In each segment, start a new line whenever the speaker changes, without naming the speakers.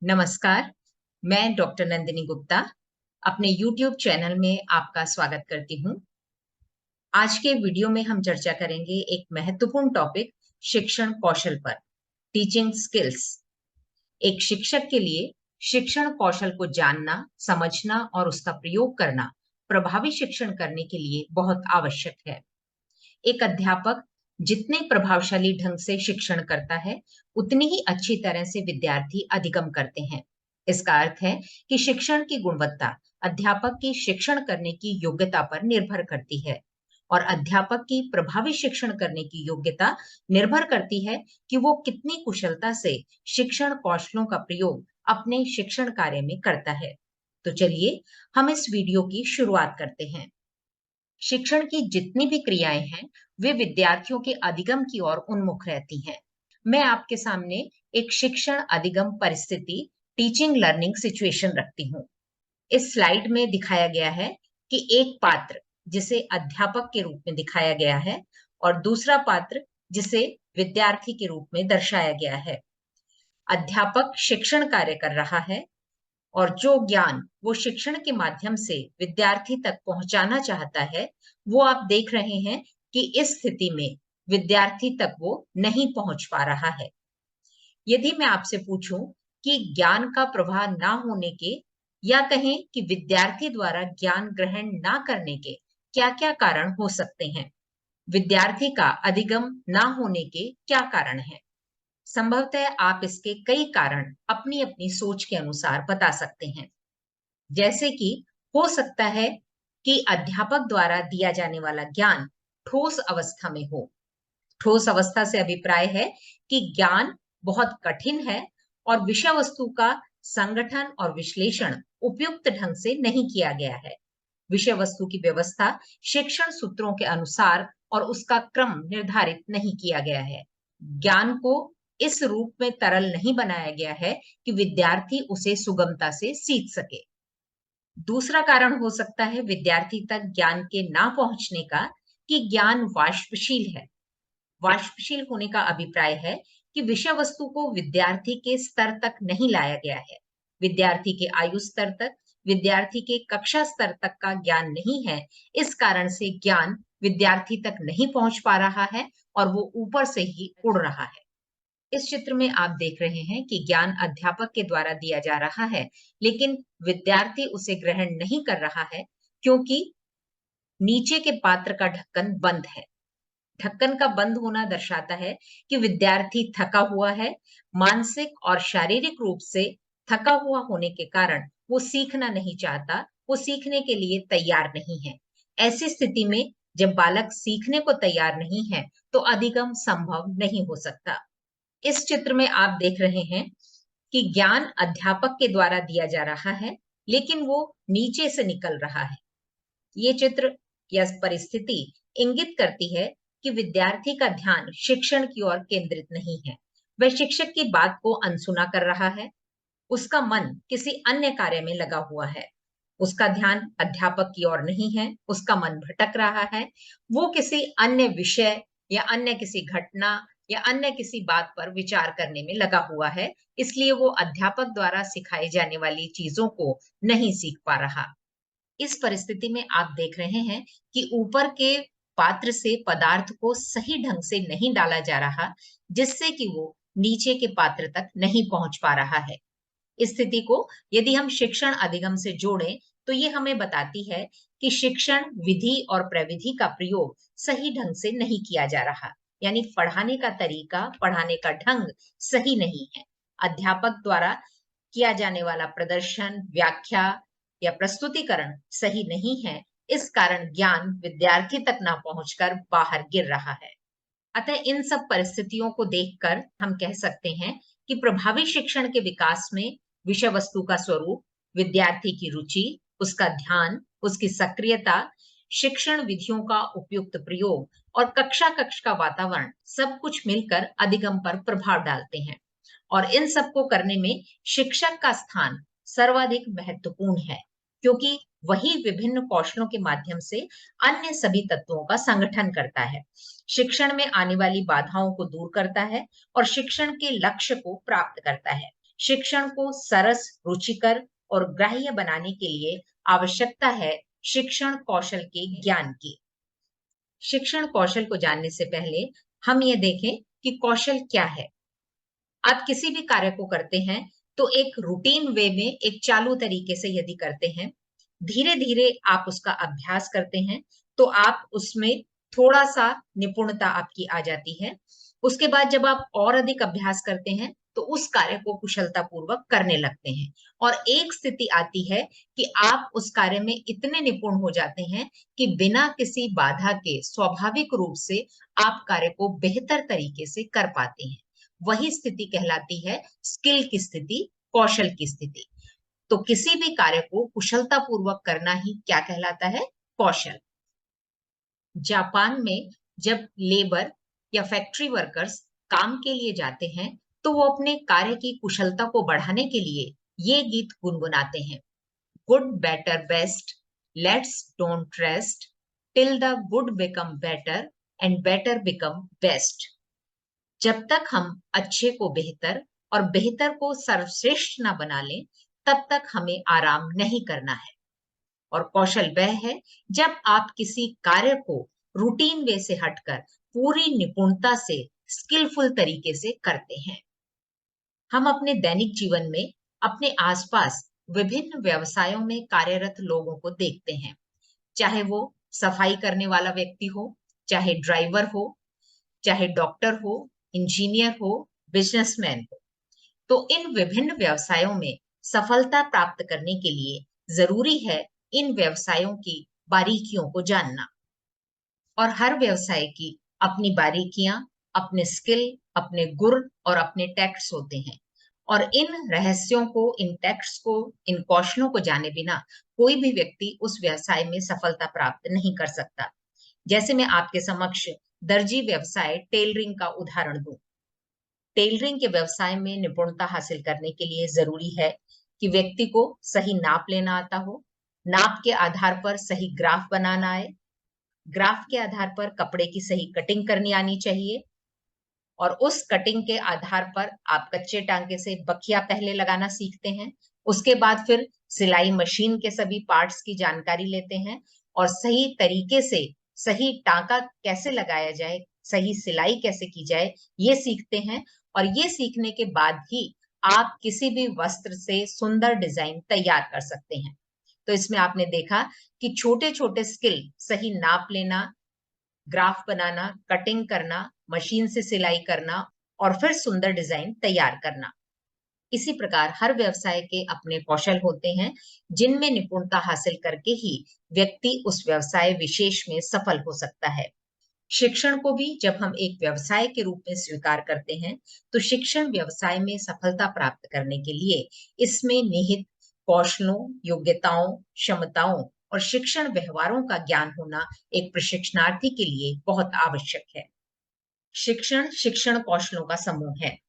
नमस्कार, मैं डॉक्टर नंदिनी गुप्ता अपने YouTube चैनल में आपका स्वागत करती हूँ। आज के वीडियो में हम चर्चा करेंगे एक महत्वपूर्ण टॉपिक शिक्षण कौशल पर, टीचिंग स्किल्स। एक शिक्षक के लिए शिक्षण कौशल को जानना, समझना और उसका प्रयोग करना प्रभावी शिक्षण करने के लिए बहुत आवश्यक है। एक अध्यापक जितने प्रभावशाली ढंग से शिक्षण करता है, उतनी ही अच्छी तरह से विद्यार्थी अधिगम करते हैं। इसका अर्थ है कि शिक्षण की गुणवत्ता अध्यापक की शिक्षण करने की योग्यता पर निर्भर करती है और अध्यापक की प्रभावी शिक्षण करने की योग्यता निर्भर करती है कि वो कितनी कुशलता से शिक्षण कौशलों का प्रयोग अपने शिक्षण कार्य में करता है। तो चलिए हम इस वीडियो की शुरुआत करते हैं। शिक्षण की जितनी भी क्रियाएं हैं, वे विद्यार्थियों के अधिगम की ओर उन्मुख रहती हैं। मैं आपके सामने एक शिक्षण अधिगम परिस्थिति, टीचिंग लर्निंग सिचुएशन रखती हूँ। इस स्लाइड में दिखाया गया है कि एक पात्र जिसे अध्यापक के रूप में दिखाया गया है और दूसरा पात्र जिसे विद्यार्थी के रूप में दर्शाया गया है। अध्यापक शिक्षण कार्य कर रहा है और जो ज्ञान वो शिक्षण के माध्यम से विद्यार्थी तक पहुंचाना चाहता है, वो आप देख रहे हैं कि इस स्थिति में विद्यार्थी तक वो नहीं पहुंच पा रहा है। यदि मैं आपसे पूछूं कि ज्ञान का प्रवाह ना होने के या कहें कि विद्यार्थी द्वारा ज्ञान ग्रहण ना करने के क्या-क्या कारण हो सकते हैं? विद्यार्थी का अधिगम ना होने के क्या कारण हैं? संभवतः आप इसके कई कारण अपनी-अपनी सोच के अनुसार बता सकते हैं। जैसे कि हो सकता है कि अध्यापक द्वारा दिया जाने वाला ज्ञान ठोस अवस्था में हो। ठोस अवस्था से अभिप्राय है कि ज्ञान बहुत कठिन है और विषय वस्तु का संगठन और विश्लेषण उपयुक्त ढंग से नहीं किया गया है। विषय वस्तु की व्यवस्था शिक्षण सूत्रों के अनुसार और उसका क्रम निर्धारित नहीं किया गया है। ज्ञान को इस रूप में तरल नहीं बनाया गया है कि विद्यार्थी उसे सुगमता से सीख सके। दूसरा कारण हो सकता है विद्यार्थी तक ज्ञान के ना पहुंचने का कि ज्ञान वाष्पशील है। वाष्पशील होने का अभिप्राय है कि विषय वस्तु को विद्यार्थी के स्तर तक नहीं लाया गया है। विद्यार्थी के आयु स्तर तक, विद्यार्थी के कक्षा स्तर तक का ज्ञान नहीं है। इस कारण से ज्ञान विद्यार्थी तक नहीं पहुंच पा रहा है और वो ऊपर से ही उड़ रहा है। इस चित्र में आप देख रहे हैं कि ज्ञान अध्यापक के द्वारा दिया जा रहा है, लेकिन विद्यार्थी उसे ग्रहण नहीं कर रहा है क्योंकि नीचे के पात्र का ढक्कन बंद है। ढक्कन का बंद होना दर्शाता है कि विद्यार्थी थका हुआ है। मानसिक और शारीरिक रूप से थका हुआ होने के कारण वो सीखना नहीं चाहता, वो सीखने के लिए तैयार नहीं है। ऐसी स्थिति में जब बालक सीखने को तैयार नहीं है, तो अधिगम संभव नहीं हो सकता। इस चित्र में आप देख रहे हैं कि ज्ञान अध्यापक के द्वारा दिया जा रहा है, लेकिन वो नीचे से निकल रहा है। ये चित्र या परिस्थिति इंगित करती है कि विद्यार्थी का ध्यान शिक्षण की ओर केंद्रित नहीं है। वह शिक्षक की बात को अनसुना कर रहा है। उसका मन किसी अन्य कार्य में लगा हुआ है। उसका ध्यान अध्यापक की ओर नहीं है, उसका मन भटक रहा है। वो किसी अन्य विषय या अन्य किसी घटना या अन्य किसी बात पर विचार करने में लगा हुआ है। इसलिए वो अध्यापक द्वारा सिखाई जाने वाली चीजों को नहीं सीख पा रहा। इस परिस्थिति में आप देख रहे हैं कि ऊपर के पात्र से पदार्थ को सही ढंग से नहीं डाला जा रहा, जिससे कि वो नीचे के पात्र तक नहीं पहुंच पा रहा है। इस स्थिति को यदि हम शिक्षण अधिगम से जोड़ें, तो ये हमें बताती है कि शिक्षण विधि और प्रविधि का प्रयोग सही ढंग से नहीं किया जा रहा। यानी पढ़ाने का तरीका, पढ़ाने का ढंग सही नहीं है। अध्यापक द्वारा किया जाने वाला प्रदर्शन, व्याख्या या प्रस्तुतिकरण सही नहीं है। इस कारण ज्ञान विद्यार्थी तक ना पहुंचकर बाहर गिर रहा है। अतः इन सब परिस्थितियों को देखकर हम कह सकते हैं कि प्रभावी शिक्षण के विकास में विषय वस्तु का स्वरूप, विद्यार्थी की रुचि, उसका ध्यान, उसकी सक्रियता, शिक्षण विधियों का उपयुक्त प्रयोग और कक्षा कक्ष का वातावरण सब कुछ मिलकर अधिगम पर प्रभाव डालते हैं। और इन सबको करने में शिक्षक का स्थान सर्वाधिक महत्वपूर्ण है, क्योंकि वही विभिन्न कौशलों के माध्यम से अन्य सभी तत्वों का संगठन करता है, शिक्षण में आने वाली बाधाओं को दूर करता है और शिक्षण के लक्ष्य को प्राप्त करता है। शिक्षण को सरस, रुचिकर और ग्राह्य बनाने के लिए आवश्यकता है शिक्षण कौशल के ज्ञान की। शिक्षण कौशल को जानने से पहले हम ये देखें कि कौशल क्या है। आप किसी भी कार्य को करते हैं तो एक रूटीन वे में, एक चालू तरीके से यदि करते हैं, धीरे धीरे आप उसका अभ्यास करते हैं तो आप उसमें थोड़ा सा निपुणता आपकी आ जाती है। उसके बाद जब आप और अधिक अभ्यास करते हैं तो उस कार्य को कुशलता पूर्वक करने लगते हैं और एक स्थिति आती है कि आप उस कार्य में इतने निपुण हो जाते हैं कि बिना किसी बाधा के स्वाभाविक रूप से आप कार्य को बेहतर तरीके से कर पाते हैं। वही स्थिति कहलाती है स्किल की स्थिति, कौशल की स्थिति। तो किसी भी कार्य को कुशलता पूर्वक करना ही क्या कहलाता है? कौशल। जापान में जब लेबर या फैक्ट्री वर्कर्स काम के लिए जाते हैं तो वो अपने कार्य की कुशलता को बढ़ाने के लिए ये गीत गुनगुनाते हैं। Good better best, let's don't rest till the good become better and better become best. जब तक हम अच्छे को बेहतर और बेहतर को सर्वश्रेष्ठ ना बना लें, तब तक हमें आराम नहीं करना है। और कौशल वह है जब आप किसी कार्य को रूटीन वे से हटकर पूरी निपुणता से, स्किलफुल तरीके से करते हैं। हम अपने दैनिक जीवन में अपने आसपास विभिन्न व्यवसायों में कार्यरत लोगों को देखते हैं, चाहे वो सफाई करने वाला व्यक्ति हो, चाहे ड्राइवर हो, चाहे डॉक्टर हो, इंजीनियर हो, बिजनेसमैन हो। तो इन विभिन्न व्यवसायों में सफलता प्राप्त करने के लिए जरूरी है इन व्यवसायों की बारीकियों को जानना। और हर व्यवसाय की अपनी बारीकियां, अपने स्किल, अपने गुर और अपने टैक्ट्स होते हैं। और इन रहस्यों को, इन टैक्ट्स को, इन कौशलों को जाने बिना कोई भी व्यक्ति उस व्यवसाय में सफलता प्राप्त नहीं कर सकता। जैसे मैं आपके समक्ष दर्जी व्यवसाय टेलरिंग का उदाहरण दूं। टेलरिंग के व्यवसाय में निपुणता हासिल करने के लिए जरूरी है कि व्यक्ति को सही नाप लेना आता हो, नाप के आधार पर सही ग्राफ बनाना आए, ग्राफ के आधार पर कपड़े की सही कटिंग करनी आनी चाहिए और उस कटिंग के आधार पर आप कच्चे टांके से बखिया पहले लगाना सीखते हैं। उसके बाद फिर सिलाई मशीन के सभी पार्ट्स की जानकारी लेते हैं और सही तरीके से सही टांका कैसे लगाया जाए, सही सिलाई कैसे की जाए, ये सीखते हैं। और ये सीखने के बाद ही आप किसी भी वस्त्र से सुंदर डिजाइन तैयार कर सकते हैं। तो इसमें आपने देखा कि छोटे छोटे स्किल, सही नाप लेना, ग्राफ बनाना, कटिंग करना, मशीन से सिलाई करना और फिर सुंदर डिजाइन तैयार करना। इसी प्रकार हर व्यवसाय के अपने कौशल होते हैं जिनमें निपुणता हासिल करके ही व्यक्ति उस व्यवसाय विशेष में सफल हो सकता है। शिक्षण को भी जब हम एक व्यवसाय के रूप में स्वीकार करते हैं तो शिक्षण व्यवसाय में सफलता प्राप्त करने के लिए इसमें निहित कौशलों, योग्यताओं, क्षमताओं और शिक्षण व्यवहारों का ज्ञान होना एक प्रशिक्षणार्थी के लिए बहुत आवश्यक है। शिक्षण शिक्षण कौशलों का समूह है।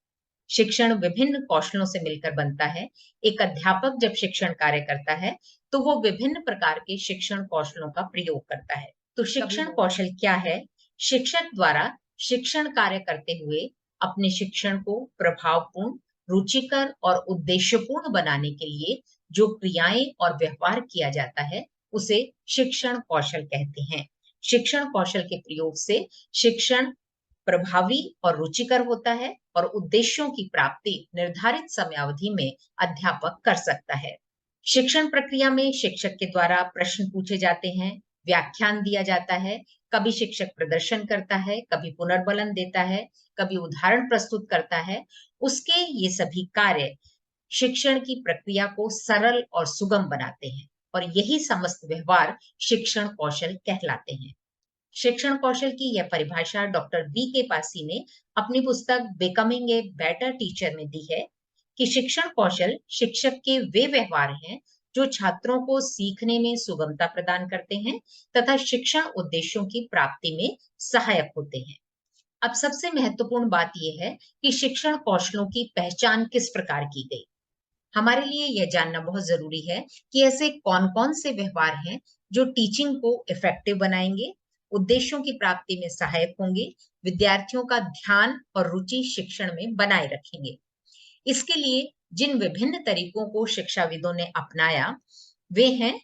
शिक्षण विभिन्न कौशलों से मिलकर बनता है। एक अध्यापक जब शिक्षण कार्य करता है तो वो विभिन्न प्रकार के शिक्षण कौशलों का प्रयोग करता है। तो शिक्षण कौशल क्या है? शिक्षक द्वारा शिक्षण कार्य करते हुए अपने शिक्षण को प्रभावपूर्ण, रुचिकर और उद्देश्यपूर्ण बनाने के लिए जो क्रियाएं और व्यवहार किया जाता है उसे शिक्षण कौशल कहते हैं। शिक्षण कौशल के प्रयोग से शिक्षण प्रभावी और रुचिकर होता है और उद्देश्यों की प्राप्ति निर्धारित समयावधि में अध्यापक कर सकता है। शिक्षण प्रक्रिया में शिक्षक के द्वारा प्रश्न पूछे जाते हैं, व्याख्यान दिया जाता है, कभी शिक्षक प्रदर्शन करता है, कभी पुनर्बलन देता है, कभी उदाहरण प्रस्तुत करता है। उसके ये सभी कार्य शिक्षण की प्रक्रिया को सरल और सुगम बनाते हैं और यही समस्त व्यवहार शिक्षण कौशल कहलाते हैं। शिक्षण कौशल की यह परिभाषा डॉक्टर बी के पासी ने अपनी पुस्तक बिकमिंग ए बेटर टीचर में दी है कि शिक्षण कौशल शिक्षक के वे व्यवहार हैं जो छात्रों को सीखने में सुगमता प्रदान करते हैं तथा शिक्षण उद्देश्यों की प्राप्ति में सहायक होते हैं। अब सबसे महत्वपूर्ण बात यह है कि शिक्षण कौशलों की पहचान किस प्रकार की गई। हमारे लिए यह जानना बहुत जरूरी है कि ऐसे कौन-कौन से व्यवहार हैं जो टीचिंग को इफेक्टिव बनाएंगे, उद्देश्यों की प्राप्ति में सहायक होंगे, विद्यार्थियों का ध्यान और रुचि शिक्षण में बनाए रखेंगे। इसके लिए जिन विभिन्न तरीकों को शिक्षाविदों ने अपनाया वे हैं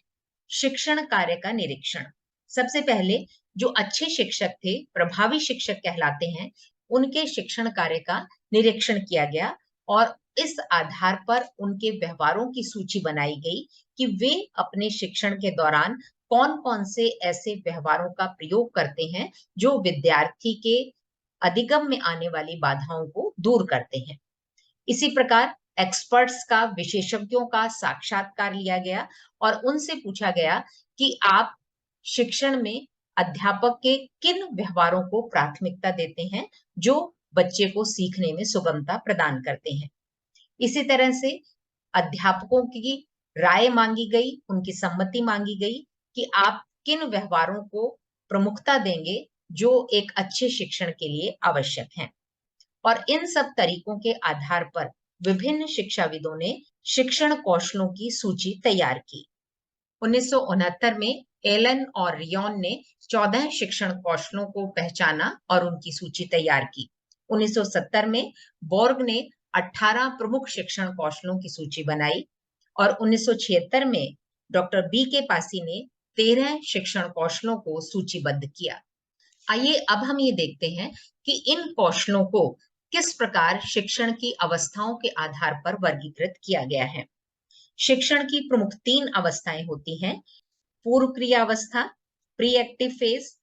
शिक्षण कार्य का निरीक्षण। सबसे पहले जो अच्छे शिक्षक थे, प्रभावी शिक्षक कहलाते हैं, उनके शिक्षण कार्य का निरीक्षण किया गया और इस आधार पर उनके व्यवहारों की सूची बनाई गई कि वे अपने शिक्षण के दौरान कौन-कौन से ऐसे व्यवहारों का प्रयोग करते हैं जो विद्यार्थी के अधिगम में आने वाली बाधाओं को दूर करते हैं। इसी प्रकार एक्सपर्ट्स का, विशेषज्ञों का साक्षात्कार लिया गया और उनसे पूछा गया कि आप शिक्षण में अध्यापक के किन व्यवहारों को प्राथमिकता देते हैं जो बच्चे को सीखने में सुगमता प्रदान करते हैं। इसी तरह से अध्यापकों की राय मांगी गई, उनकी सम्मति मांगी गई कि आप किन व्यवहारों को प्रमुखता देंगे जो एक अच्छे शिक्षण के लिए आवश्यक हैं। और इन सब तरीकों के आधार पर विभिन्न शिक्षाविदों ने शिक्षण कौशलों की सूची तैयार की। 1969 में एलन और रियोन ने 14 शिक्षण कौशलों को पहचाना और उनकी सूची तैयार की। 1970 में बोर्ग ने 18 प्रमुख शिक्षण कौशलों की सूची बनाई और 1976 में डॉक्टर बी के पासी ने 13 शिक्षण कौशलों को सूचीबद्ध किया। आइए अब हम ये देखते हैं कि इन कौशलों को किस प्रकार शिक्षण की अवस्थाओं के आधार पर वर्गीकृत किया गया है। शिक्षण की प्रमुख 3 अवस्थाएं होती हैं: पूर्व क्रिया अवस्था, प्री एक्टिव फेज,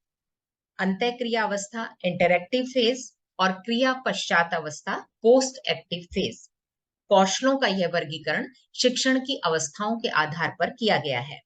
अंतः क्रिया अवस्था, इंटरएक्टिव फेज और क्रिया पश्चात अवस्था, पोस्ट एक्टिव फेज। कौशलों का यह वर्गीकरण शिक्षण की अवस्थाओं के आधार पर किया गया है।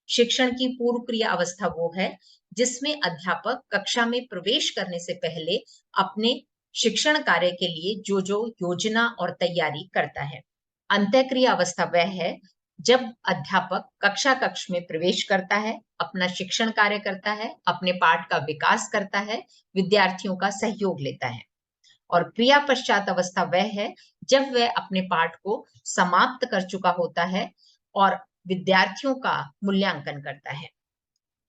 शिक्षण की पूर्व क्रिया अवस्था वो है जिसमें अध्यापक कक्षा में प्रवेश करने से पहले अपने शिक्षण कार्य के लिए जो योजना और तैयारी करता है। अंतःक्रिया अवस्था वह है जब अध्यापक कक्ष में प्रवेश करता है, अपना शिक्षण कार्य करता है, अपने पाठ का विकास करता है, विद्यार्थियों का सहयोग लेता है। और क्रिया पश्चात अवस्था वह है जब वह अपने पाठ को समाप्त कर चुका होता है और विद्यार्थियों का मूल्यांकन करता है।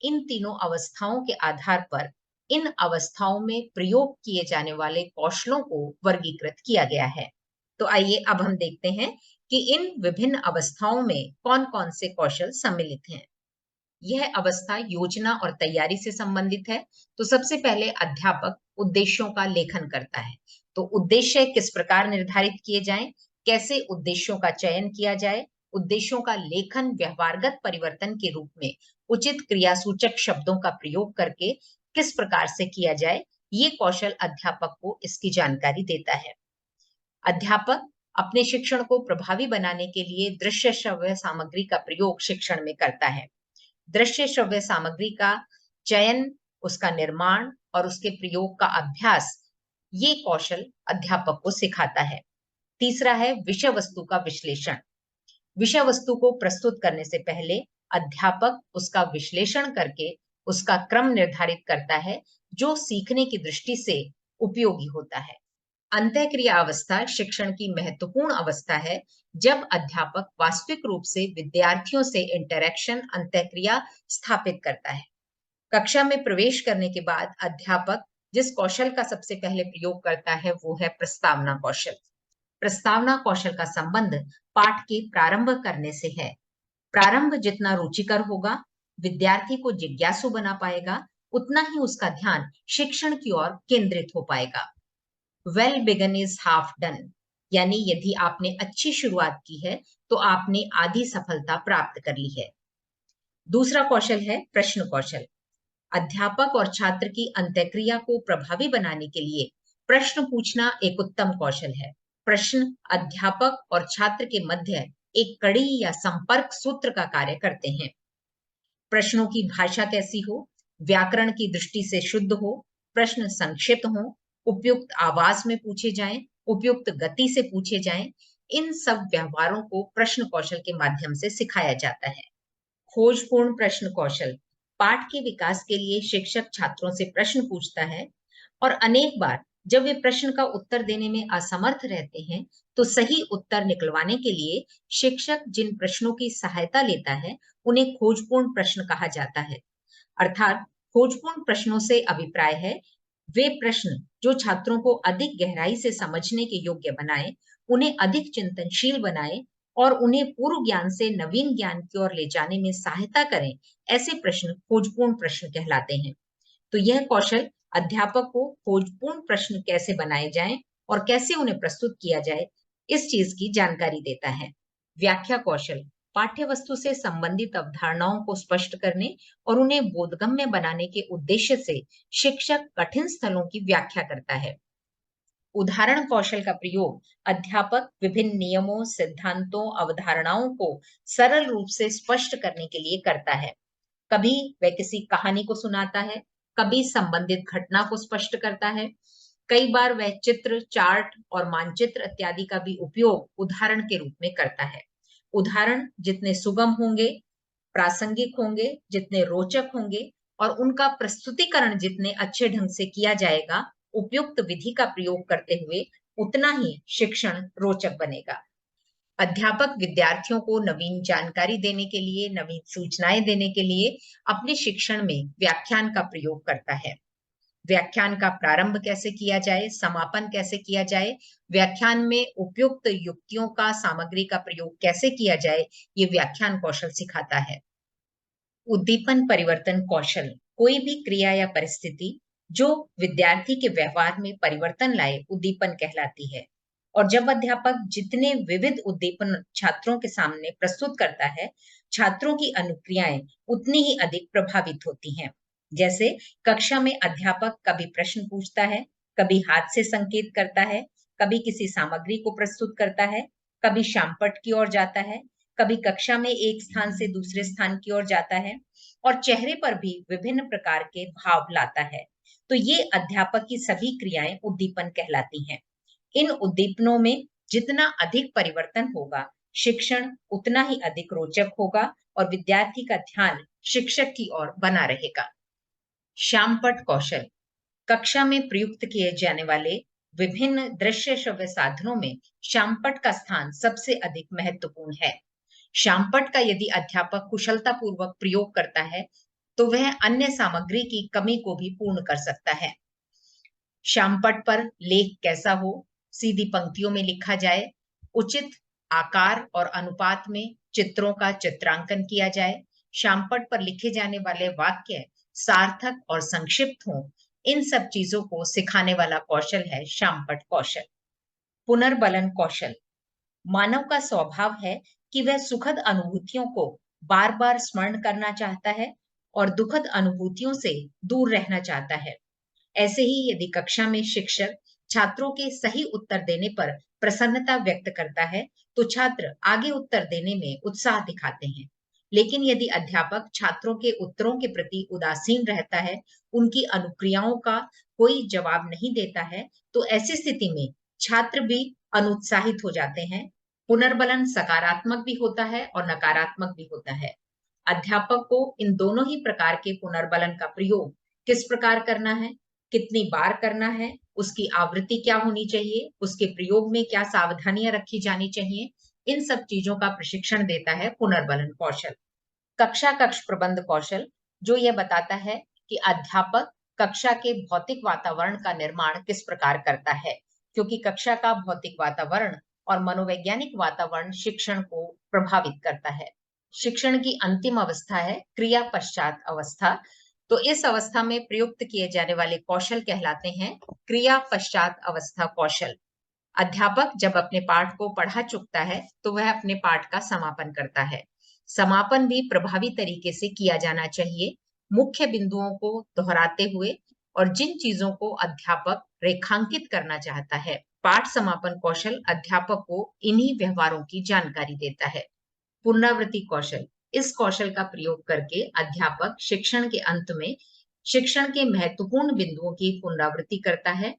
इन तीनों अवस्थाओं के आधार पर इन अवस्थाओं में प्रयोग किए जाने वाले कौशलों को वर्गीकृत किया गया है। तो आइए अब हम देखते हैं कि इन विभिन्न अवस्थाओं में कौन-कौन से कौशल सम्मिलित हैं। यह अवस्था योजना और तैयारी से संबंधित है। तो सबसे पहले अध्यापक उद्देश्यों का लेखन करता है। तो उद्देश्य किस प्रकार निर्धारित किए जाएं, कैसे उद्देश्यों का चयन किया जाए, उद्देश्यों का लेखन व्यवहारगत परिवर्तन के रूप में उचित क्रियासूचक शब्दों का प्रयोग करके किस प्रकार से किया जाए, ये कौशल अध्यापक को इसकी जानकारी देता है। अध्यापक अपने शिक्षण को प्रभावी बनाने के लिए दृश्य श्रव्य सामग्री का प्रयोग शिक्षण में करता है। दृश्य श्रव्य सामग्री का चयन, उसका निर्माण और उसके प्रयोग का अभ्यास, ये कौशल अध्यापक को सिखाता है। तीसरा है विषय वस्तु का विश्लेषण। विषय वस्तु को प्रस्तुत करने से पहले अध्यापक उसका विश्लेषण करके उसका क्रम निर्धारित करता है जो सीखने की दृष्टि से उपयोगी होता है। अंतःक्रिया अवस्था शिक्षण की महत्वपूर्ण अवस्था है जब अध्यापक वास्तविक रूप से विद्यार्थियों से इंटरैक्शन, अंतःक्रिया स्थापित करता है। कक्षा में प्रवेश करने के बाद अध्यापक जिस कौशल का सबसे पहले प्रयोग करता है वो है प्रस्तावना कौशल। प्रस्तावना कौशल का संबंध पाठ के प्रारंभ करने से है। प्रारंभ जितना रुचिकर होगा, विद्यार्थी को जिज्ञासु बना पाएगा, उतना ही उसका ध्यान शिक्षण की ओर केंद्रित हो पाएगा। Well begun is half done, यानी यदि आपने अच्छी शुरुआत की है तो आपने आधी सफलता प्राप्त कर ली है। दूसरा कौशल है प्रश्न कौशल। अध्यापक और छात्र की अंतःक्रिया को प्रभावी बनाने के लिए प्रश्न पूछना एक उत्तम कौशल है। प्रश्न अध्यापक और छात्र के मध्य एक कड़ी या संपर्क सूत्र का कार्य करते हैं। प्रश्नों की भाषा कैसी हो, व्याकरण की दृष्टि से शुद्ध हो, प्रश्न संक्षिप्त हो, उपयुक्त आवाज में पूछे जाएं, उपयुक्त गति से पूछे जाएं, इन सब व्यवहारों को प्रश्न कौशल के माध्यम से सिखाया जाता है। खोजपूर्ण प्रश्न कौशल। पाठ के विकास के लिए शिक्षक छात्रों से प्रश्न पूछता है और अनेक बार जब वे प्रश्न का उत्तर देने में असमर्थ रहते हैं तो सही उत्तर निकलवाने के लिए शिक्षक जिन प्रश्नों की सहायता लेता है उन्हें खोजपूर्ण प्रश्न कहा जाता है। अर्थात खोजपूर्ण प्रश्नों से अभिप्राय है वे प्रश्न जो छात्रों को अधिक गहराई से समझने के योग्य बनाएं, उन्हें अधिक चिंतनशील बनाए और उन्हें पूर्व ज्ञान से नवीन ज्ञान की ओर ले जाने में सहायता करें, ऐसे प्रश्न खोजपूर्ण प्रश्न कहलाते हैं। तो यह कौशल अध्यापक को खोजपूर्ण प्रश्न कैसे बनाए जाएं और कैसे उन्हें प्रस्तुत किया जाए, इस चीज की जानकारी देता है। व्याख्या कौशल पाठ्य वस्तु से संबंधित अवधारणाओं को स्पष्ट करने और उन्हें बोधगम्य बनाने के उद्देश्य से शिक्षक कठिन स्थलों की व्याख्या करता है। उदाहरण कौशल का प्रयोग अध्यापक विभिन्न नियमों, सिद्धांतों, अवधारणाओं को सरल रूप से स्पष्ट करने के लिए करता है। कभी वह किसी कहानी को सुनाता है, कभी संबंधित घटना को स्पष्ट करता है। कई बार वह चित्र, चार्ट और मानचित्र इत्यादि का भी उपयोग उदाहरण के रूप में करता है। उदाहरण जितने सुगम होंगे, प्रासंगिक होंगे, जितने रोचक होंगे और उनका प्रस्तुतिकरण जितने अच्छे ढंग से किया जाएगा, उपयुक्त विधि का प्रयोग करते हुए, उतना ही शिक्षण रोचक बनेगा। अध्यापक विद्यार्थियों को नवीन जानकारी देने के लिए, नवीन सूचनाएं देने के लिए अपने शिक्षण में व्याख्यान का प्रयोग करता है। व्याख्यान का प्रारंभ कैसे किया जाए, समापन कैसे किया जाए, व्याख्यान में उपयुक्त युक्तियों का, सामग्री का प्रयोग कैसे किया जाए, ये व्याख्यान कौशल सिखाता है। उद्दीपन परिवर्तन कौशल कोई भी क्रिया या परिस्थिति जो विद्यार्थी के व्यवहार में परिवर्तन लाए, उद्दीपन कहलाती है। और जब अध्यापक जितने विविध उद्दीपन छात्रों के सामने प्रस्तुत करता है, छात्रों की अनुक्रियाएं उतनी ही अधिक प्रभावित होती हैं। जैसे कक्षा में अध्यापक कभी प्रश्न पूछता है, कभी हाथ से संकेत करता है, कभी किसी सामग्री को प्रस्तुत करता है, कभी शामपट की ओर जाता है, कभी कक्षा में एक स्थान से दूसरे स्थान की ओर जाता है और चेहरे पर भी विभिन्न प्रकार के भाव लाता है। तो ये अध्यापक की सभी क्रियाएं उद्दीपन कहलाती हैं। इन उद्दीपनों में जितना अधिक परिवर्तन होगा, शिक्षण उतना ही अधिक रोचक होगा और विद्यार्थी का ध्यान शिक्षक की ओर बना रहेगा। शामपट कौशल कक्षा में प्रयुक्त किए जाने वाले विभिन्न दृश्य श्रव्य साधनों में शामपट का स्थान सबसे अधिक महत्वपूर्ण है। शामपट का यदि अध्यापक कुशलता पूर्वक प्रयोग करता है, तो वह अन्य सामग्री की कमी को भी पूर्ण कर सकता है। शामपट पर लेख कैसा हो, सीधी पंक्तियों में लिखा जाए, उचित आकार और अनुपात में चित्रों का चित्रांकन किया जाए, शामपट पर लिखे जाने वाले वाक्य सार्थक और संक्षिप्त हों, इन सब चीजों को सिखाने वाला कौशल है शामपट कौशल। पुनर्बलन कौशल मानव का स्वभाव है कि वह सुखद अनुभूतियों को बार बार स्मरण करना चाहता है और दुखद अनुभूतियों से दूर रहना चाहता है। ऐसे ही यदि कक्षा में शिक्षक छात्रों के सही उत्तर देने पर प्रसन्नता व्यक्त करता है, तो छात्र आगे उत्तर देने में उत्साह दिखाते हैं। लेकिन यदि अध्यापक छात्रों के उत्तरों के प्रति उदासीन रहता है, उनकी अनुक्रियाओं का कोई जवाब नहीं देता है, तो ऐसी स्थिति में छात्र भी अनुत्साहित हो जाते हैं। पुनर्बलन सकारात्मक भी होता है और नकारात्मक भी होता है। अध्यापक को इन दोनों ही प्रकार के पुनर्बलन का प्रयोग किस प्रकार करना है, कितनी बार करना है, उसकी आवृत्ति क्या होनी चाहिए, उसके प्रयोग में क्या सावधानियां रखी जानी चाहिए, इन सब चीजों का प्रशिक्षण देता है पुनर्बलन कौशल। कक्षा कक्ष प्रबंध कौशल जो यह बताता है कि अध्यापक कक्षा के भौतिक वातावरण का निर्माण किस प्रकार करता है, क्योंकि कक्षा का भौतिक वातावरण और मनोवैज्ञानिक वातावरण शिक्षण को प्रभावित करता है। शिक्षण की अंतिम अवस्था है क्रिया पश्चात अवस्था। तो इस अवस्था में प्रयुक्त किए जाने वाले कौशल कहलाते हैं क्रिया पश्चात अवस्था कौशल। अध्यापक जब अपने पाठ को पढ़ा चुकता है, तो वह अपने पाठ का समापन करता है। समापन भी प्रभावी तरीके से किया जाना चाहिए, मुख्य बिंदुओं को दोहराते हुए और जिन चीजों को अध्यापक रेखांकित करना चाहता है। पाठ समापन कौशल अध्यापक को इन्हीं व्यवहारों की जानकारी देता है। पुनरावृत्ति कौशल इस कौशल का प्रयोग करके अध्यापक शिक्षण के अंत में शिक्षण के महत्वपूर्ण बिंदुओं की पुनरावृत्ति करता है।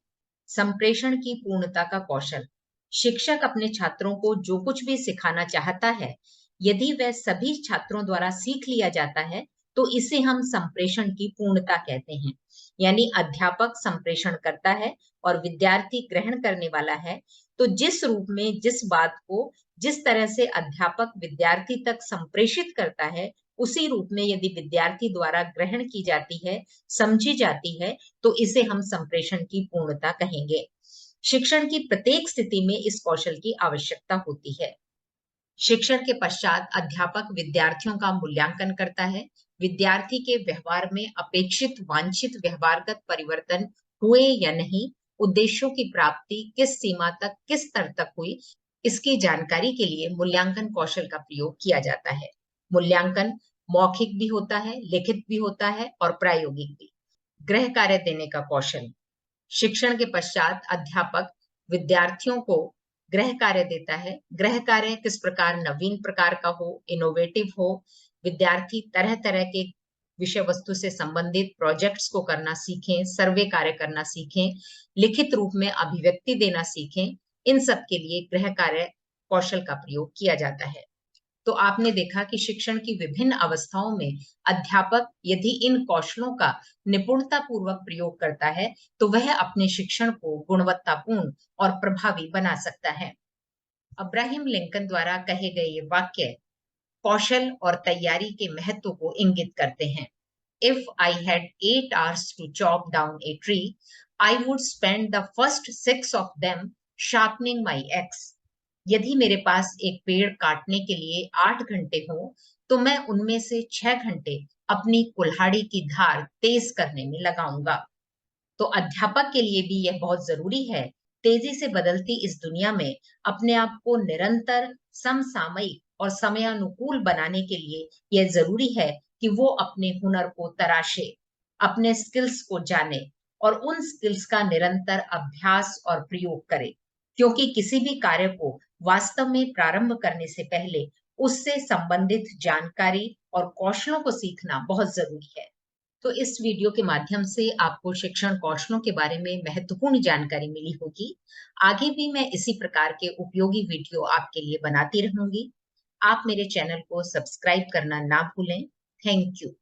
संप्रेषण की पूर्णता का कौशल शिक्षक अपने छात्रों को जो कुछ भी सिखाना चाहता है, यदि वह सभी छात्रों द्वारा सीख लिया जाता है, तो इसे हम संप्रेषण की पूर्णता कहते हैं। यानी अध्यापक संप्रेषण करता है और विद्यार्थी ग्रहण करने वाला है। तो जिस रूप में जिस बात को जिस तरह से अध्यापक विद्यार्थी तक संप्रेषित करता है, उसी रूप में यदि विद्यार्थी द्वारा ग्रहण की जाती है, समझी जाती है, तो इसे हम संप्रेषण की पूर्णता कहेंगे। शिक्षण की प्रत्येक स्थिति में इस कौशल की आवश्यकता होती है। शिक्षण के पश्चात अध्यापक विद्यार्थियों का मूल्यांकन करता है। विद्यार्थी के व्यवहार में अपेक्षित वांछित व्यवहारगत परिवर्तन हुए या नहीं, उद्देश्यों की प्राप्ति किस सीमा तक, किस स्तर तक हुई, इसकी जानकारी के लिए मूल्यांकन कौशल का प्रयोग किया जाता है। मूल्यांकन मौखिक भी होता है, लिखित भी होता है और प्रायोगिक भी। गृह कार्य देने का कौशल। शिक्षण के पश्चात अध्यापक विद्यार्थियों को गृह कार्य देता है। गृह कार्य किस प्रकार नवीन प्रकार का हो, इनोवेटिव हो। विद्यार्थी तरह तरह के विषय वस्तु से संबंधित प्रोजेक्ट्स को करना सीखें, सर्वे कार्य करना सीखें, लिखित रूप में अभिव्यक्ति देना सीखें। इन सब के लिए गृह कार्य कौशल का प्रयोग किया जाता है। तो आपने देखा कि शिक्षण की विभिन्न अवस्थाओं में अध्यापक यदि इन कौशलों का निपुणतापूर्वक प्रयोग करता है, तो वह अपने शिक्षण को गुणवत्तापूर्ण और प्रभावी बना सकता है। अब्राहम लिंकन द्वारा कहे गए ये वाक्य कौशल और तैयारी के महत्व को इंगित करते हैं। If I had 8 hours to chop down a tree, I would spend the first 6 of them sharpening my axe. यदि मेरे पास एक पेड़ काटने के लिए 8 घंटे हो, तो मैं उनमें से 6 घंटे अपनी कुल्हाड़ी की धार तेज करने में लगाऊंगा। तो अध्यापक के लिए भी यह बहुत जरूरी है, तेजी से बदलती इस दुनिया में अपने आप को निरंतर समसामयिक और समयानुकूल बनाने के लिए यह जरूरी है कि वो अपने हुनर को तराशे, अपने स्किल्स को जाने और उन स्किल्स का निरंतर अभ्यास और प्रयोग करे। क्योंकि किसी भी कार्य को वास्तव में प्रारंभ करने से पहले उससे संबंधित जानकारी और कौशलों को सीखना बहुत जरूरी है। तो इस वीडियो के माध्यम से आपको शिक्षण कौशलों के बारे में महत्वपूर्ण जानकारी मिली होगी। आगे भी मैं इसी प्रकार के उपयोगी वीडियो आपके लिए बनाती रहूंगी। आप मेरे चैनल को सब्सक्राइब करना ना भूलें। Thank you.